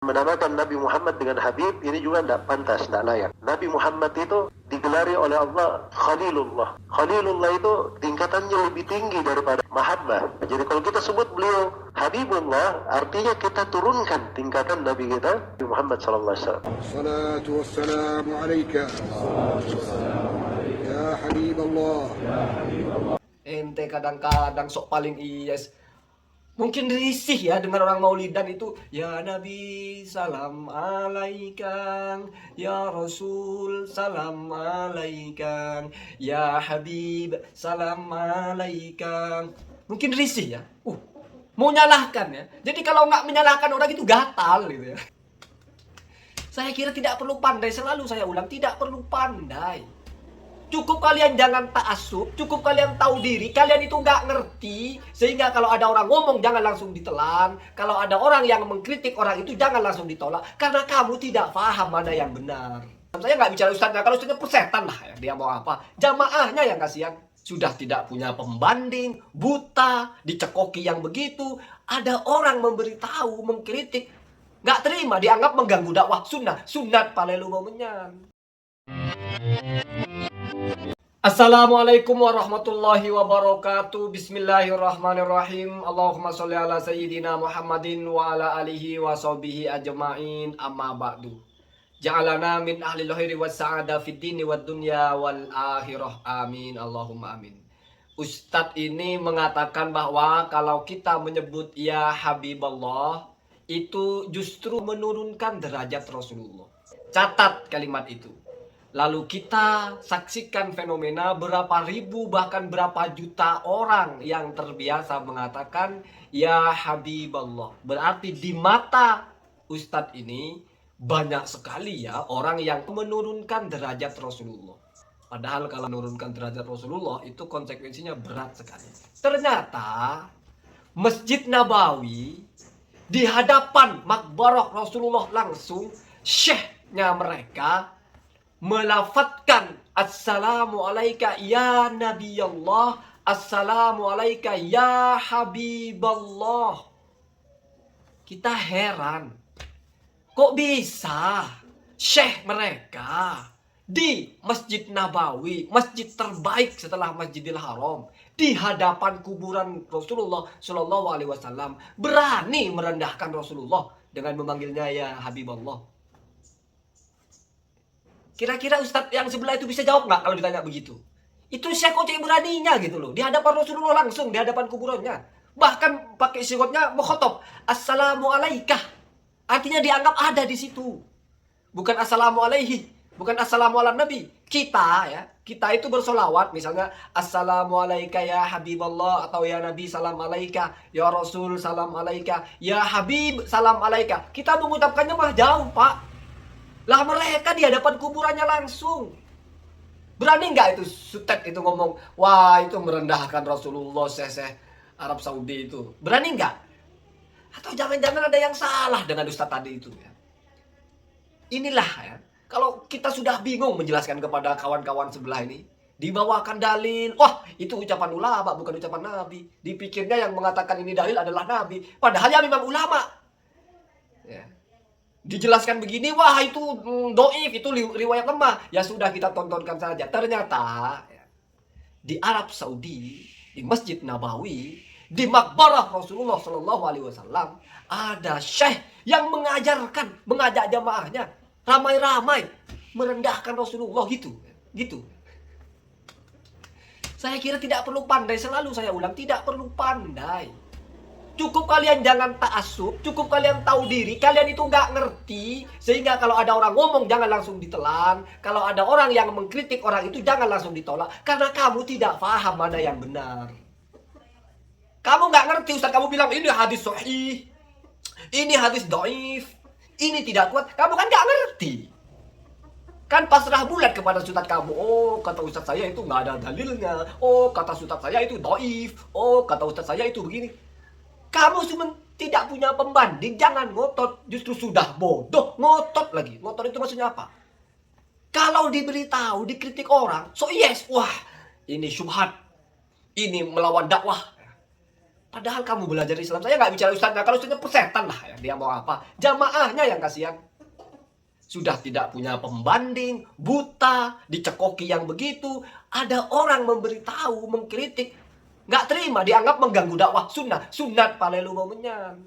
Menamakan Nabi Muhammad dengan Habib ini juga tidak pantas, tidak layak. Nabi Muhammad itu digelari oleh Allah Khalilullah. Khalilullah itu tingkatannya lebih tinggi daripada Mahabbah. Jadi kalau kita sebut beliau Habibullah, artinya kita turunkan tingkatan Nabi kita, Nabi Muhammad SAW. Salatu wassalamu alaika ya Habibullah. Ente kadang-kadang sok paling yes. Mungkin risih ya dengan orang maulidan itu. Ya Nabi salam alaikang, ya Rasul salam alaikang, ya Habib salam alaikang. Mungkin risih ya. Mau nyalahkan ya. Jadi kalau nggak menyalahkan orang itu gatal gitu ya. Saya kira tidak perlu pandai, selalu saya ulang, tidak perlu pandai. Cukup kalian jangan ta'assub, cukup kalian tahu diri, kalian itu nggak ngerti. Sehingga kalau ada orang ngomong jangan langsung ditelan. Kalau ada orang yang mengkritik orang itu jangan langsung ditolak. Karena kamu tidak paham mana yang benar. Saya nggak bicara ustadznya, kalau ustadznya persetan lah ya, dia mau apa. Jamaahnya yang kasihan. Sudah tidak punya pembanding, buta, dicekoki yang begitu. Ada orang memberitahu, mengkritik. Nggak terima, dianggap mengganggu dakwah sunnah. Sunat palelu menyan. Assalamualaikum warahmatullahi wabarakatuh. Bismillahirrahmanirrahim. Allahumma sholli ala sayyidina Muhammadin wa ala alihi wa sahbihi ajma'in. Amma ba'du. Ja'alana min ahlil khairi was sa'ada fid dini wad dunya wal akhirah. Amin. Allahumma amin. Ustadz ini mengatakan bahwa kalau kita menyebut ya Habiballah, itu justru menurunkan derajat Rasulullah. Catat kalimat itu. Lalu kita saksikan fenomena berapa ribu bahkan berapa juta orang yang terbiasa mengatakan ya Habiballah. Berarti di mata Ustadz ini banyak sekali ya orang yang menurunkan derajat Rasulullah. Padahal kalau menurunkan derajat Rasulullah itu konsekuensinya berat sekali. Ternyata Masjid Nabawi di hadapan makbarah Rasulullah langsung, syekhnya mereka melafatkan assalamu alaika ya Nabi Allah, assalamu alaika ya Habiballah. Kita heran, kok bisa syekh mereka di Masjid Nabawi, masjid terbaik setelah Masjidil Haram, di hadapan kuburan Rasulullah Shallallahu Alaihi Wasallam, berani merendahkan Rasulullah dengan memanggilnya ya Habiballah. Kira-kira Ustadz yang sebelah itu bisa jawab nggak kalau ditanya begitu? Itu Syekh kok beraninya gitu loh. Di hadapan Rasulullah langsung, di hadapan kuburannya. Bahkan pakai sirotnya mukhotob. Assalamu alaika. Artinya dianggap ada di situ. Bukan assalamu alaihi. Bukan assalamu ala nabi. Kita ya, kita itu bersolawat. Misalnya assalamu alaika ya Habiballah. Atau ya Nabi salam alaika. Ya Rasul salam alaika. Ya Habib salam alaika. Kita mengucapkannya mah jauh pak. Lah mereka di hadapan kuburannya langsung. Berani nggak itu Sutet itu ngomong, wah itu merendahkan Rasulullah Syekh Arab Saudi itu. Berani nggak? Atau jangan-jangan ada yang salah dengan Ustadz tadi itu ya. Inilah ya, kalau kita sudah bingung menjelaskan kepada kawan-kawan sebelah ini, dibawakan dalil, wah itu ucapan ulama bukan ucapan Nabi. Dipikirnya yang mengatakan ini dalil adalah Nabi. Padahal ya memang ulama. Ya. Dijelaskan begini, wah itu doif, itu riwayat lemah. Ya sudah kita tontonkan saja. Ternyata ya, di Arab Saudi, di Masjid Nabawi, di makbarah Rasulullah Shallallahu Alaihi Wasallam ada syekh yang mengajarkan, mengajak jamaahnya ramai-ramai merendahkan Rasulullah gitu. Saya kira tidak perlu pandai, selalu saya ulang, tidak perlu pandai. Cukup kalian jangan ta'assub, cukup kalian tahu diri, kalian itu nggak ngerti. Sehingga kalau ada orang ngomong jangan langsung ditelan. Kalau ada orang yang mengkritik orang itu jangan langsung ditolak. Karena kamu tidak paham mana yang benar. Kamu nggak ngerti, Ustaz, kamu bilang ini hadis sahih, ini hadis dhaif, ini tidak kuat. Kamu kan nggak ngerti. Kan pasrah bulat kepada Ustaz kamu. Oh kata Ustaz saya itu nggak ada dalilnya. Oh kata Ustaz saya itu dhaif. Oh kata Ustaz saya itu begini. Kamu cuma tidak punya pembanding, jangan ngotot. Justru sudah bodoh, ngotot lagi. Ngotot itu maksudnya apa? Kalau diberitahu, dikritik orang, so yes, wah ini syubhat, ini melawan dakwah. Padahal kamu belajar Islam. Saya nggak bicara ustadznya. Kalau ustadznya persetan lah ya. Dia mau apa? Jamaahnya yang kasihan. Sudah tidak punya pembanding, buta, dicekoki yang begitu. Ada orang memberitahu, mengkritik. Nggak terima, dianggap mengganggu dakwah sunnah. Sunat palelu momenyan.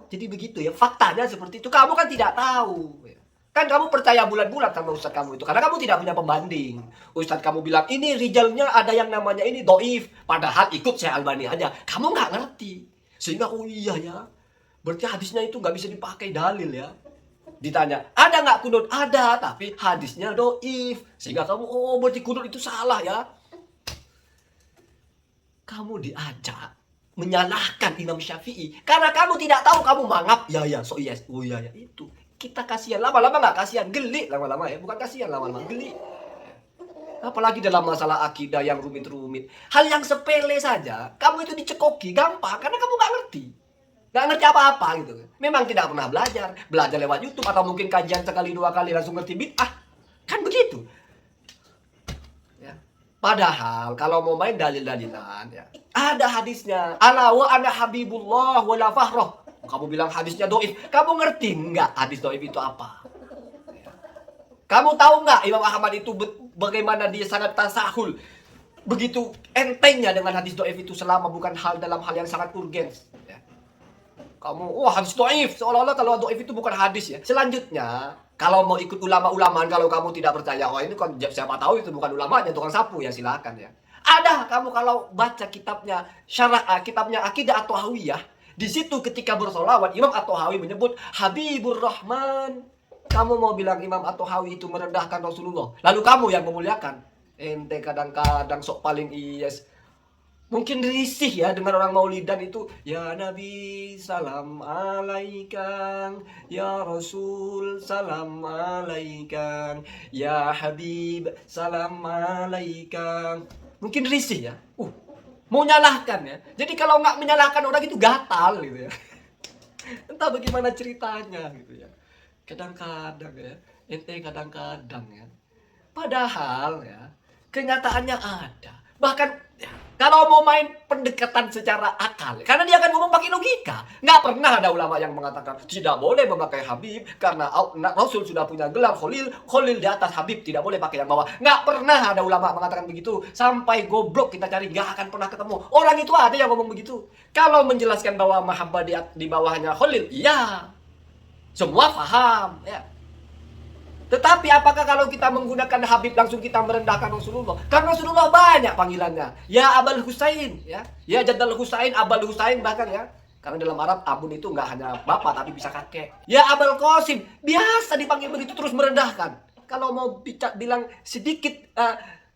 Jadi begitu ya. Faktanya seperti itu. Kamu kan tidak tahu. Kan kamu percaya bulat-bulat sama ustadz kamu itu. Karena kamu tidak punya pembanding. Ustadz kamu bilang, ini rijalnya ada yang namanya ini doif. Padahal ikut Syekh Albani aja. Kamu nggak ngerti. Sehingga, oh iya ya. Berarti hadisnya itu nggak bisa dipakai dalil ya. Ditanya, ada nggak kunut? Ada, tapi hadisnya doif. Sehingga kamu, oh berarti kunut itu salah ya. Kamu diajak menyalahkan Imam Syafi'i. Karena kamu tidak tahu, kamu mangap. Ya, so iya, oh iya ya, itu. Kita kasihan, lama-lama nggak kasihan, geli lama-lama ya, bukan kasihan, lama-lama geli. Apalagi dalam masalah akidah yang rumit-rumit, hal yang sepele saja, kamu itu dicekoki gampang karena kamu nggak ngerti apa-apa gitu. Memang tidak pernah belajar lewat YouTube atau mungkin kajian sekali dua kali langsung ngerti bid'ah, kan begitu. Ya. Padahal kalau mau main dalil-dalilan, ya, ada hadisnya, ala wa ana habibullah wa la fahrah. Kamu bilang hadisnya doif. Kamu ngerti nggak hadis doif itu apa? Kamu tahu nggak Imam Ahmad itu bagaimana dia sangat tasahul. Begitu entengnya dengan hadis doif itu selama bukan dalam hal yang sangat urgen. Ya. Kamu, hadis doif. Seolah-olah kalau doif itu bukan hadis ya. Selanjutnya, kalau mau ikut ulama-ulama, kalau kamu tidak percaya, ini kan siapa tahu itu bukan ulamanya, tukang sapu ya, silakan ya. Ada kamu kalau baca kitabnya kitabnya Aqidah At-Thahawiyah. Di situ ketika bersolawat, Imam At-Tahawi menyebut Habibur Rahman. Kamu mau bilang Imam At-Tahawi itu merendahkan Rasulullah. Lalu kamu yang memuliakan. Ente kadang-kadang sok paling iyes. Mungkin risih ya dengan orang maulidan itu. Ya Nabi salam alaikang. Ya Rasul salam alaikang. Ya Habib salam alaikang. Mungkin risih ya. Mau nyalahkan ya. Jadi kalau nggak menyalahkan orang itu gatal gitu ya. Entah bagaimana ceritanya gitu ya. Kadang-kadang ya. Ente kadang-kadang ya. Padahal ya. Kenyataannya ada. Bahkan ya, kalau mau main pendekatan secara akal. Karena dia akan ngomong pakai logika. Nggak pernah ada ulama yang mengatakan tidak boleh memakai Habib. Karena Rasul sudah punya gelar Khalil. Khalil di atas Habib. Tidak boleh pakai yang bawah. Nggak pernah ada ulama mengatakan begitu. Sampai goblok kita cari. Nggak akan pernah ketemu. Orang itu ada yang ngomong begitu. Kalau menjelaskan bahwa mahabbah di bawahnya Khalil. Iya. Semua paham. Ya. Tetapi apakah kalau kita menggunakan Habib langsung kita merendahkan Rasulullah? Karena Rasulullah banyak panggilannya. Ya Abul Husain, ya Jaddal Husain, Abul Husain bahkan ya. Karena dalam Arab abun itu nggak hanya bapak tapi bisa kakek. Ya Abul Qasim, biasa dipanggil begitu terus merendahkan. Kalau mau bilang sedikit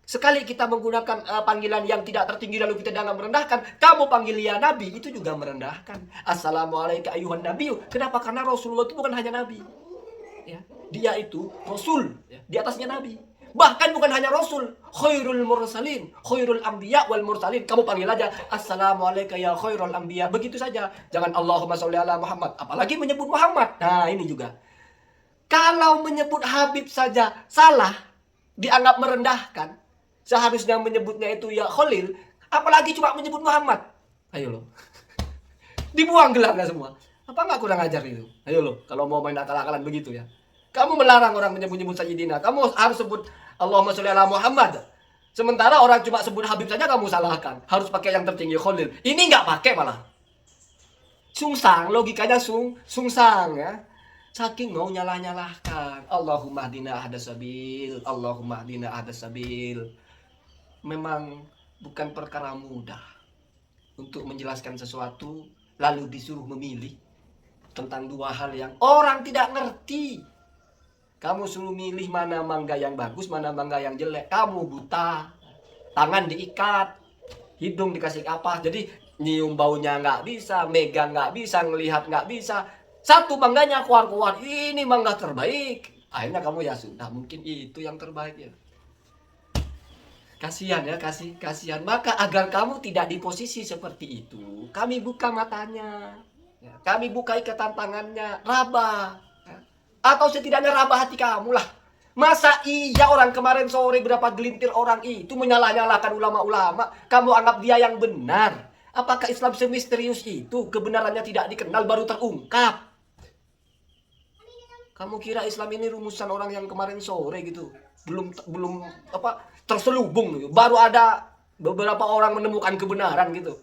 sekali kita menggunakan panggilan yang tidak tertinggi lalu kita jangan merendahkan, kamu panggil ya Nabi itu juga merendahkan. Assalamualaikum ayuhan Nabi. Kenapa? Karena Rasulullah itu bukan hanya Nabi. Ya, dia itu Rasul, ya, di atasnya Nabi. Bahkan bukan hanya Rasul, khairul mursalin, khairul anbiya wal mursalin. Kamu panggil aja Assalamualaikum ya khairul anbiya. Begitu saja. Jangan Allahumma sholli ala Muhammad. Apalagi menyebut Muhammad. Nah, ini juga. Kalau menyebut Habib saja salah, dianggap merendahkan. Seharusnya menyebutnya itu ya Khalil, apalagi cuma menyebut Muhammad. Ayo loh. Dibuang gelarnya semua. Apa nggak kurang ajar itu? Ayo loh, kalau mau main akal-akalan begitu ya. Kamu melarang orang menyebut Sayyidina. Kamu harus sebut Allahumma sholli ala Muhammad. Sementara orang cuma sebut Habib saja kamu salahkan. Harus pakai yang tertinggi Khalil. Ini nggak pakai malah. Sungsang, logikanya sungsang ya. Saking mau nyalah-nyalahkan. Allahumma hdina ahdas sabil. Allahumma hdina ahdas sabil. Memang bukan perkara mudah untuk menjelaskan sesuatu lalu disuruh memilih tentang dua hal yang orang tidak ngerti. Kamu suruh milih mana mangga yang bagus, mana mangga yang jelek. Kamu buta. Tangan diikat, hidung dikasih kapas. Jadi nyium baunya nggak bisa, megang nggak bisa, ngelihat nggak bisa. Satu mangganya keluar-keluar. Ini mangga terbaik. Akhirnya kamu ya sudah, mungkin itu yang terbaik ya. Kasihan ya, kasihan. Maka agar kamu tidak di posisi seperti itu, kami buka matanya. Ya, kami buka ikatan tangannya, raba. Ya. Atau setidaknya raba hati kamu lah. Masa iya orang kemarin sore berapa gelintir orang itu menyalah-nyalahkan ulama-ulama. Kamu anggap dia yang benar. Apakah Islam semisterius itu? Kebenarannya tidak dikenal baru terungkap. Kamu kira Islam ini rumusan orang yang kemarin sore gitu? Belum terselubung, baru ada beberapa orang menemukan kebenaran gitu.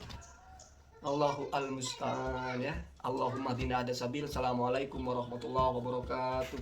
Allahu al-musta'an ya. Allahumma dina ada sabil. Assalamualaikum warahmatullahi wabarakatuh.